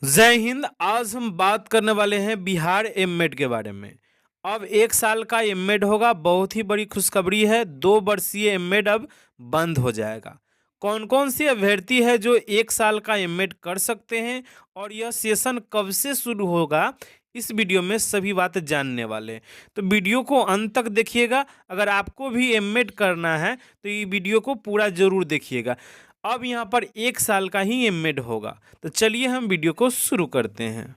जय हिंद। आज हम बात करने वाले हैं बिहार एममेड के बारे में। अब 1 साल का एममेड होगा। बहुत ही बड़ी खुशखबरी है, 2 वर्षीय एममेड अब बंद हो जाएगा। कौन कौन सी अभ्यर्थी है जो 1 साल का एममेड कर सकते हैं और यह सेशन कब से शुरू होगा, इस वीडियो में सभी बातें जानने वाले हैं। तो वीडियो को अंत तक देखिएगा। अगर आपको भी एममेड करना है तो ये वीडियो को पूरा जरूर देखिएगा। अब यहाँ पर 1 साल का ही एममेड होगा। तो चलिए हम वीडियो को शुरू करते हैं।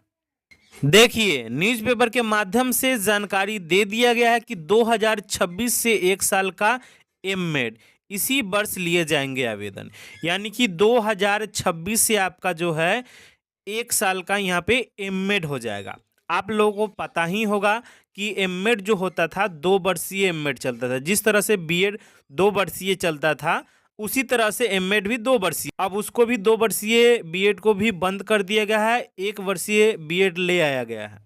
देखिए, न्यूज़पेपर के माध्यम से जानकारी दे दिया गया है कि 2026 से 1 साल का एममेड इसी वर्ष लिए जाएंगे आवेदन। यानी कि 2026 से आपका जो है 1 साल का यहाँ पे एममेड हो जाएगा। आप लोगों को पता ही होगा कि एममेड जो होता था 2 वर्षीय एममेड चलता था। जिस तरह से बीएड 2 वर्षीय चलता था, उसी तरह से एमएड भी 2 वर्षीय। अब उसको भी 2 वर्षीय बीएड को भी बंद कर दिया गया है, 1 वर्षीय बीएड ले आया गया है।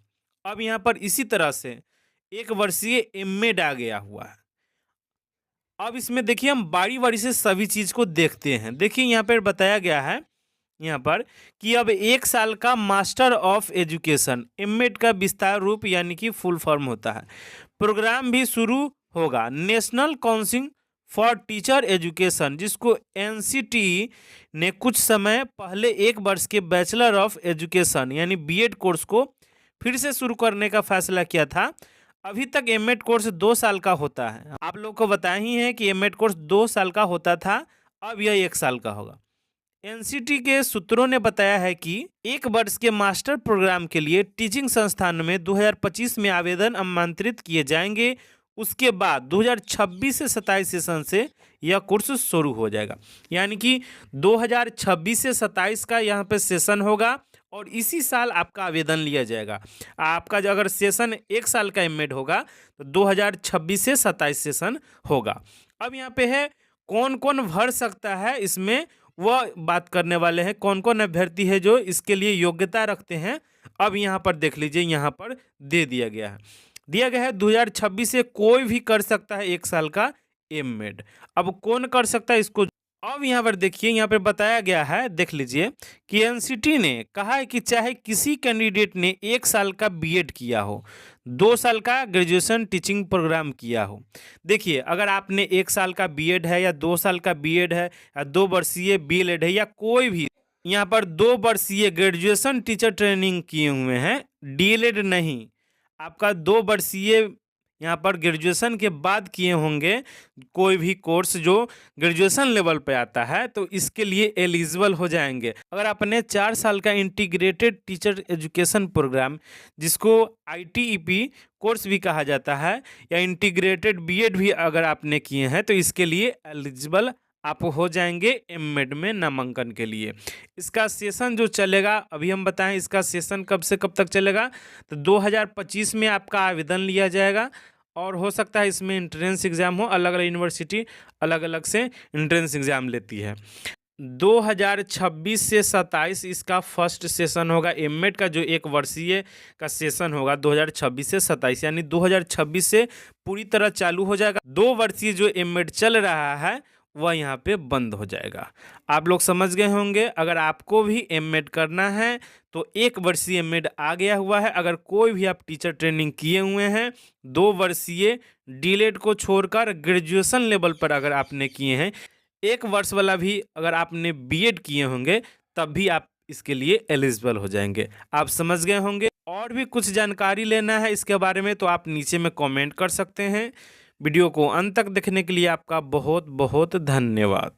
अब यहाँ पर इसी तरह से 1 वर्षीय एमएड आ गया हुआ है। अब इसमें देखिए हम बारी बारी से सभी चीज़ को देखते हैं। देखिए यहाँ पर बताया गया है यहाँ पर कि अब 1 साल का मास्टर ऑफ एजुकेशन एमएड का विस्तार रूप यानी कि फुल फॉर्म होता है। प्रोग्राम भी शुरू होगा। National council for teacher education, जिसको एनसीटी ने कुछ समय पहले 1 वर्ष के बैचलर ऑफ एजुकेशन यानी बीएड कोर्स को फिर से शुरू करने का फैसला किया था। अभी तक एमएड कोर्स 2 साल का होता है। आप लोग को बताया ही है कि एमएड कोर्स 2 साल का होता था, अब यह 1 साल का होगा। एनसीटी के सूत्रों ने बताया है कि 1 वर्ष के मास्टर प्रोग्राम के लिए टीचिंग संस्थान में 2025 में आवेदन आमंत्रित किए जाएंगे। उसके बाद 2026 से 27 सेशन से यह कोर्स शुरू हो जाएगा। यानी कि 2026 से 27 का यहाँ पे सेशन होगा और इसी साल आपका आवेदन लिया जाएगा। आपका जो अगर सेशन 1 साल का एमएड होगा तो 2026 से 27 सेशन होगा। अब यहाँ पे है कौन कौन भर सकता है, इसमें वह बात करने वाले हैं। कौन कौन अभ्यर्थी है जो इसके लिए योग्यता रखते हैं, अब यहाँ पर देख लीजिए। यहाँ पर दे दिया गया है 2026 से कोई भी कर सकता है 1 साल का एमएड। अब कौन कर सकता है इसको, अब यहाँ पर देखिए, यहाँ पर बताया गया है, देख लीजिए कि एनसीटी ने कहा है कि चाहे किसी कैंडिडेट ने 1 साल का बीएड किया हो, 2 साल का ग्रेजुएशन टीचिंग प्रोग्राम किया हो। देखिए, अगर आपने 1 साल का बीएड है या 2 साल का बीएड है या 2 वर्षीय बीएलएड है या कोई भी यहाँ पर 2 वर्षीय ग्रेजुएशन टीचर ट्रेनिंग किए हुए हैं, डीएलएड नहीं, आपका 2 वर्षीय यहाँ पर ग्रेजुएशन के बाद किए होंगे कोई भी कोर्स जो ग्रेजुएशन लेवल पे आता है, तो इसके लिए एलिजिबल हो जाएंगे। अगर आपने 4 साल का इंटीग्रेटेड टीचर एजुकेशन प्रोग्राम, जिसको आईटीईपी कोर्स भी कहा जाता है, या इंटीग्रेटेड बीएड भी अगर आपने किए हैं, तो इसके लिए एलिजिबल आप हो जाएंगे एमएड में नामांकन के लिए। इसका सेशन जो चलेगा, अभी हम बताएं इसका सेशन कब से कब तक चलेगा, तो 2025 में आपका आवेदन लिया जाएगा और हो सकता है इसमें एंट्रेंस एग्ज़ाम हो। अलग अलग यूनिवर्सिटी अलग अलग से एंट्रेंस एग्ज़ाम लेती है। 2026 से 27 इसका फर्स्ट सेशन होगा। एमएड का जो 1 वर्षीय का सेशन होगा 2026 से 27, यानी 2026 से पूरी तरह चालू हो जाएगा। 2 वर्षीय जो एमएड चल रहा है वह यहाँ पे बंद हो जाएगा। आप लोग समझ गए होंगे। अगर आपको भी एमएड करना है तो 1 वर्षीय एमएड आ गया हुआ है। अगर कोई भी आप टीचर ट्रेनिंग किए हुए हैं, 2 वर्षीय डीएलएड को छोड़कर ग्रेजुएशन लेवल पर अगर आपने किए हैं, 1 वर्ष वाला भी अगर आपने बीएड किए होंगे, तब भी आप इसके लिए एलिजिबल हो जाएंगे। आप समझ गए होंगे। और भी कुछ जानकारी लेना है इसके बारे में तो आप नीचे में कमेंट कर सकते हैं। वीडियो को अंत तक देखने के लिए आपका बहुत बहुत धन्यवाद।